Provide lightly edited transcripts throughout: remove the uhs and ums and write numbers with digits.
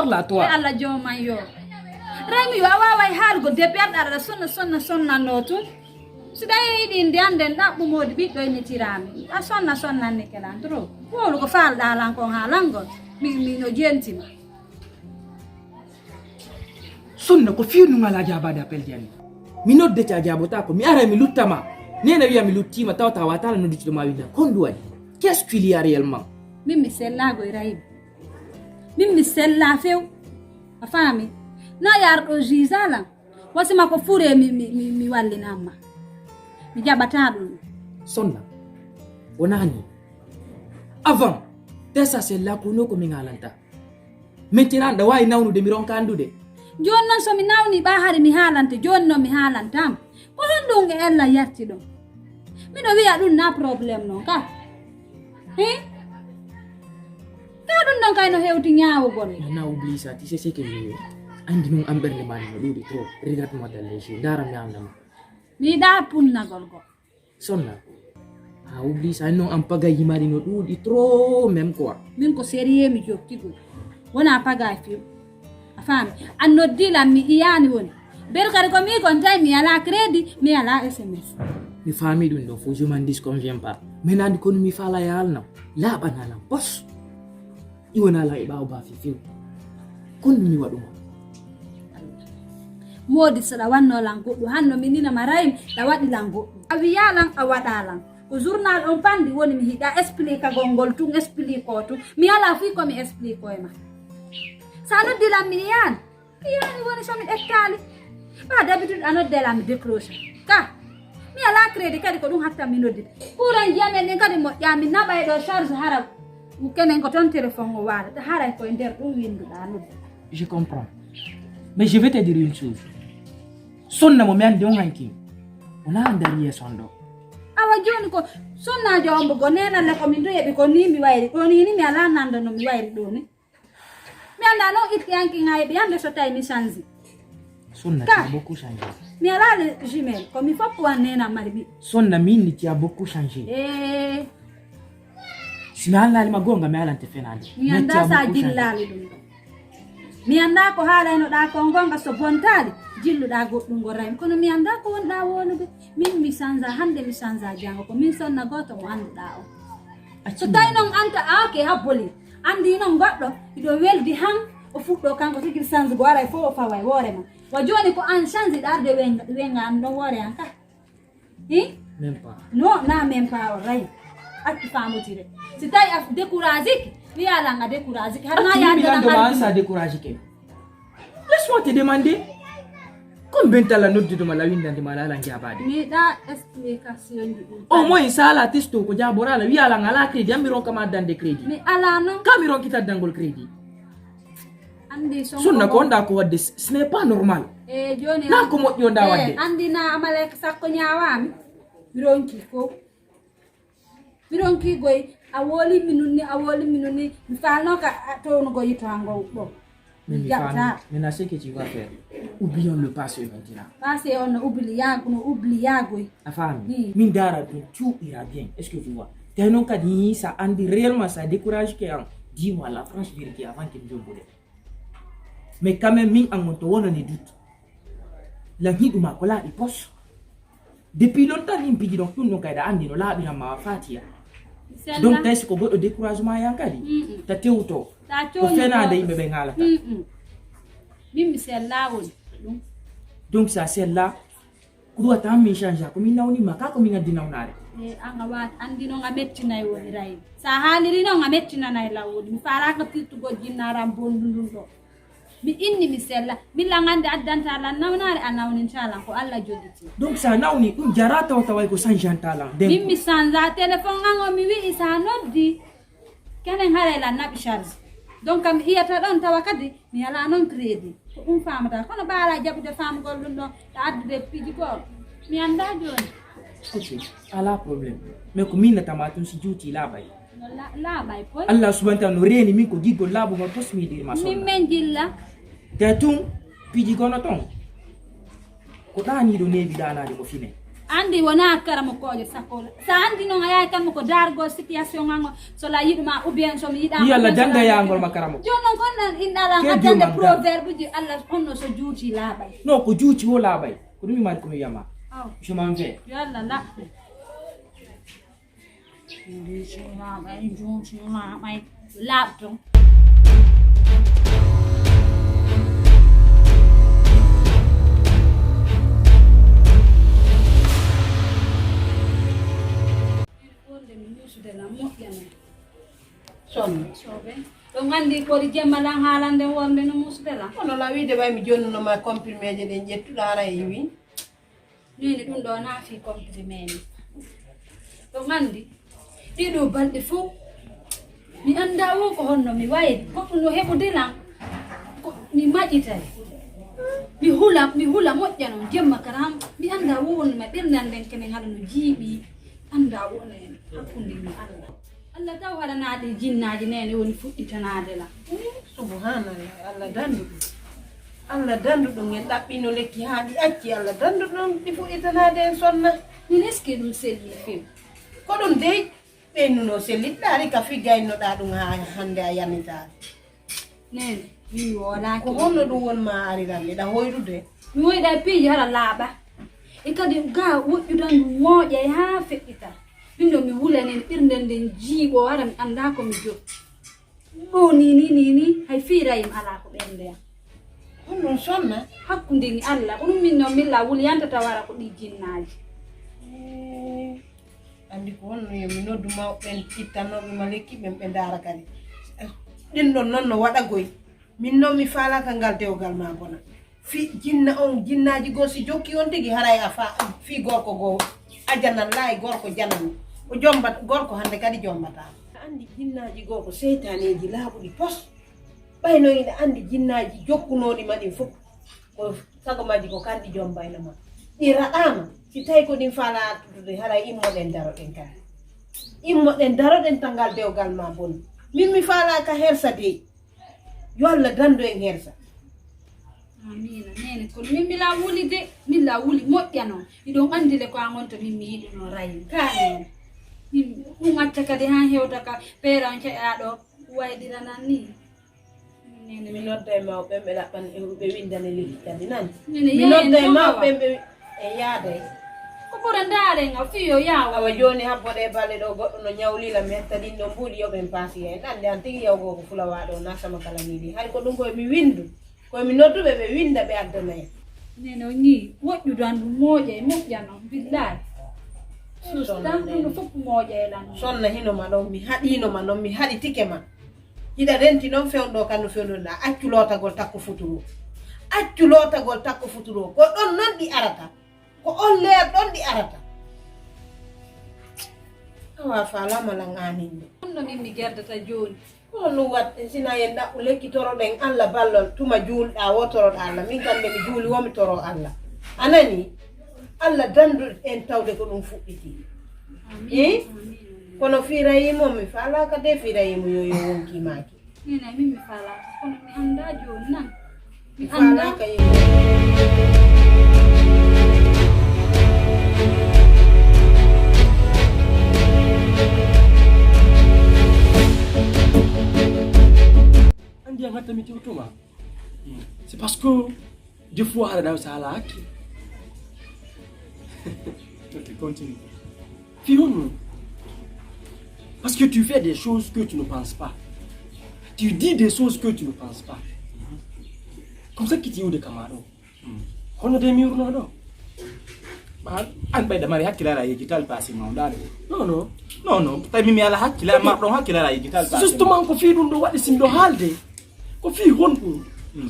parle à toi. Allah joma yo. Rami yo awa har go de perda sonna notu. Sidai di ndiande na bumodi bi do ni tirami. A sonna ne kelandro. Ko ko fal dalan ko halango. Mi no jentima. Sonna ko fiu nu ngala jaba da pel jani. Mi nodde ta jabota ko mi ara mi luttama. Nena wiya mi luttima tawta watala no dicci ma winda. Kondu wadi. Qu'est-ce qu'il y a réellement? Mimi sella go iraib. Mimi sella feu. Afami. Na yar do jizala. Wasima ko fure mi walli namma. Mi jabata dum. Sonna. Onani. Avant, tesa sella ko no ko mi ngalanta. Maintenant da way nawnu de mi ronka andude. Jonnon so mi nawni ba hari mi halante jonno mi halantam. Ko hondunge ella yarti do. Mi do wiya dum na problem no ka. Ka dum non kay no hewti nyaawo gon. Na oublie ça, tu sais ce que je veux. Andi non amberle mani no dudi trop. Regarde-moi dans les yeux. Dara mi amna. Mi da punna golgo. Sonna. Ah oublie ça non ampaga yimari no dudi trop même quoi. Min ko sérieux mi jokki go. Wona paga fi. Afami. Anno dila mi iyani woni. Bel kare ko mi kon tay mi ala crédit, mi ala SMS. Mi famille dun do faut je m'en disconviens pas. Maintenant ko mi fala yalna. La banana boss. Iwana la iba ba fi. Kon mi wadu. Modi sala wanno lango do hanno minina maraim da wadi lango. Awiya lang awadalang. Ko journal on pandi woni mi hida explique gongol tung explique ko tu. Mi ala fi ko mi explique ko ma. Sano dila mi yan. Yan woni so mi ettali. Ba d'habitude anod dela mi décroche. Ka. Mi ala crédit kadi ko dum hatta mi noddi. Kuran jamen den kadi mo yami naba e do charge harab. Mu kenen ko ton téléphone o wala. Ta haray ko nder dum windu da noddi. Je comprends. Mais je vais te dire une chose. Sonna mo mian de hanki. Ona andari sondo. Awa joni ko sonna jombo go nena le ko min do yebi ko ni mi wayri. Ko ni mi ala nando no mi wayri do ni. Mi anda no it yanki ngai bi ande so tay mi change. Sonna tu as beaucoup changé. Mi ala le Gmail ko mi fop wan nena maribi. Sonna minni tu as beaucoup changé. Si mi ala ma gonga mi ala te fenade. Mi anda sa jillali dum. Mi anda ko haala no da ko gonga so bontali jillu da goddum go ray kono mi anda ko wonda wonude min mi sanza hande mi sanza jango ko min sonna goto mo anduda o so tay non anta ake habboli andi non goddo ido weldi han o fuddo kanko tigi sanza go ara fo fa way wore ma wa joni ko an change darde wenga an do wore an ka Même pas. No na même pas o ray akki famutire si tay af décourager mi ala nga décourager har na ya de ça décourager. Laisse-moi te demander. Combien de la note de ma la winda de malala ngabadi? Mi da explication di. Au moins ça la testo ko jabora la wi ala ngala crédit amiron kama dan de crédit. Mi ala non Camiron kita dangol crédit. andi so. Sunna ko nda ko wadde ce n'est pas normal. Joni Na ko mo yonda wadde. Andi na amale sakko nyawami. Mironki ko. Mironki goy awoli minuni mi falno ka to no go yitango bo. Mais maintenant ce que tu vas faire, oublions le passé maintenant. Passé on oublie yago. Afam, min dara tout ira bien. Est-ce que tu vois? T'as non ka di ça andi réellement ça décourage que dis-moi la franche vérité avant que je boule. Mais quand même min angonto wona ni doute. La hidu makola i pos. Depuis longtemps ni mpigi donc tout no kayda andi no la bina ma fatia. Donc t'as ce ko go découragement yankadi. Ta tewto. Ko fena de yimbe be ngalata. Mimi sella woni. Donc ça c'est là. Kudo ta mi changer ko min nawni maka ko min ngadi nawnare. Anga wat andi no ngametti nay woni ray. Sa haliri no ngametti nanay lawodi. Mi fara ka titu go jinnaram bondundun do. Mi inni mi sella mi langande addanta la nawnare anawni inshallah ko Allah joditi. Donc ça nawni dum jarata o taway ko sanjantala. Mimi sanza téléphone ngango mi wi isa noddi. Kenen harela nabi charge. Donc kam iyata don tawakadi mi ala non crédit ko famata kono baala jabude fam gollun do addude piji ko mi anda joni. Ok, ala problème. Mais ko min tamatun si juti la bay. La bay ko. Allah subhanahu wa ta'ala reni min ko gigol labu ma tos mi dir ma so. Min men jilla. Datum piji gono ton. Ko dani do nebi dana de ko fine. andi wona karamo kojo sakola sa andi no ngaya kan ko dargo situation ngango so la yiduma ou bien so mi yida yalla danda yangol makaramo jono kon indala atande proverbe di Allah onno so juuti labay no ko juuti wo labay ko dumi mar ko mi yama je m'en vais yalla la juuti labay labto son sobe to ngandi ko di jemalang halande wonde no musdela ono la wiide bay mi jonnuno ma comprimé je den jettuɗa ara e wi ni ɗum ɗo naati comprimé ni to ngandi ɗiɗo balɗe fof mi anda wo ko honno mi waydi goɗɗum no heɓudilan mi maƴitay mi hula moƴƴa noon jemma karam mi anda wo wonno ma ɓirdan nden kenen haɗa no jiiɓi anda wona en hakkunde mi Allah taw haɗanaɗe jinnaji nene woni fuɗɗitanade la subhanallah Allah danduɗum en ɗaɓɓino lekki ha ɗi acci Allah danduɗum ɗi fuɗɗitanade en sonna min est ce que ɗum selli few ko ɗum dey ɓennuno sellitɗari ka figgaynoɗa ɗum ha hande a yanitade nene mi wolaki ko honno ɗum wonma ariranɗe ɗa hoyrude mi woyɗa piiji hara laaɓa e kadi ga woƴƴudan ɗum mooƴay ha feƴƴita ɗum ɗo mi wulanen ɓirden nden jiiɓo wara mi anda komi jotti ɗo ni hay fiirayim ala ko ɓerdeyam honɗum sonna hakkunde ni Allah ɗum min noon milla wuli yantata wara ko ɗi jinnaji andi ko honno yomi noddu mawɓen ittanoɓe ma lekki ɓen ɓe ndaara kadi ɗin ɗon noon no waɗa goy min noon mi faalaka ngal dewgal ma bona fi jinna on jinnaji goo si jokki on tigi haray a fi gorko goo ajanan laayi gorko janan o jombata gorko hande kadi jombata andi jinnaji goo ko seytaneji laaɓuɗi pos ɓayno ina andi jinnaji jokkunoɗi maɗin fof ko sago maji ko kanɗi jombayno ma ɗi raɗama si tawi ko ɗin faala attude haray immoɗen daroɗen kadi immoɗen daroɗen tangal dewgal ma bonni min mi faalaka hersa de yo Allah dandu en hersa amina nene kono min mila wuli de mila wuli moƴƴa noon iɗon andile ko a gonta min mi yiɗi no rayi kanen ɗum acca kadi ha hewta ka peeran keeɗaɗo wayɗiranan ni nene mi nodda e mawɓe ɓe ɗaɓɓan ɓe windane lekki kadi nani nene mi nodda e mawɓe ɓe e yaaday ko ɓura ndarenga fiyo yawa awa joni habboɗe balle ɗo goɗɗo no ñawlila mi hetta ɗin ɗo mbuuɗi yoɓen paasi hen ande an tigi yawgo ko fulawaɗo nasama kala niɗi hay ko ɗum koye mi windu komi nodduɓe ɓe winda ɓe addana en nene o ñii woƴƴudan ɗum mooƴa e moƴƴa noon billahi sustan ɗum fof mooƴa e lan sonna hinoma ɗon mi haɗinoma noon mi haɗi tike ma hiɗa renti noon fewɗo kano fewnuɗa accu lootagol takko futuro accu lootagol takko futuro ko ɗon noon ɗi arata ko on leer ɗon ɗi arata awa falamalan aninde ɗumɗo min mi gerdata joni onu watte sina yen ɗaɓɓu lekki toroɗen Allah ballol tuma juulɗa wotoroɗo Allah min kande mi juuli womi toro Allah anani Allah dandu en tawde ko ɗum fuɗɗiti kono firayimo mi falaka de firayimo yo wonkimaki nene min mi falaka kono mi anda joni nan mi falaka c'est parce que des fois dans ça là ok continue Fion, parce que tu fais des choses que tu ne penses pas, tu dis des choses que tu ne penses pas, comme ça qui t'y de camarades on a des murs non an ɓayda mari hakkilala e yejjital passé mawɗade non non tawi mimi ala hakkila marɗon hakkilala e yejjital passé justement ko fi ɗum ɗo waɗi simɗo haalde ko fi honɗum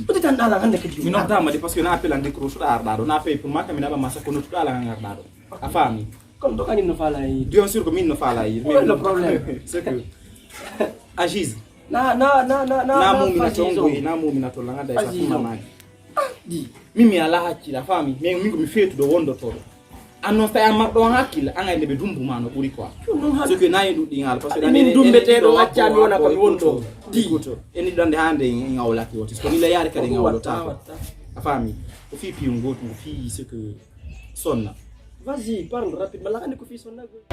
peut-être an ɗala hande kadi mi noddama de parce que na appel an décroche ɗo arɗa ɗo na paye pour makka mi naɓa massa ko nottuɗo ala kan arɗa ɗo a faami comme to kañum no faala yi bien sûr ko min no faala yi le problème c'est que agise na mumina tongoyi na mumina to langa day sa fumanaji di mimi ala hakkila faami mais min ko mi feetuɗo wondotoɗo annon tawi a marɗon hakkille an ayde ɓe dumbuma no ɓuuri quoi ce que nayi ɗuɗɗingal par ce que min dumbeteɗo accami wona komi wonto dikoto eni ɗonde hande en ngawlaki wotis ko nila yaari kadi ngawlotako a faami ko fi piyum gotum ko fi ce que sonna Vas-y, parle rapidement. La reine de Kofi Sonnago.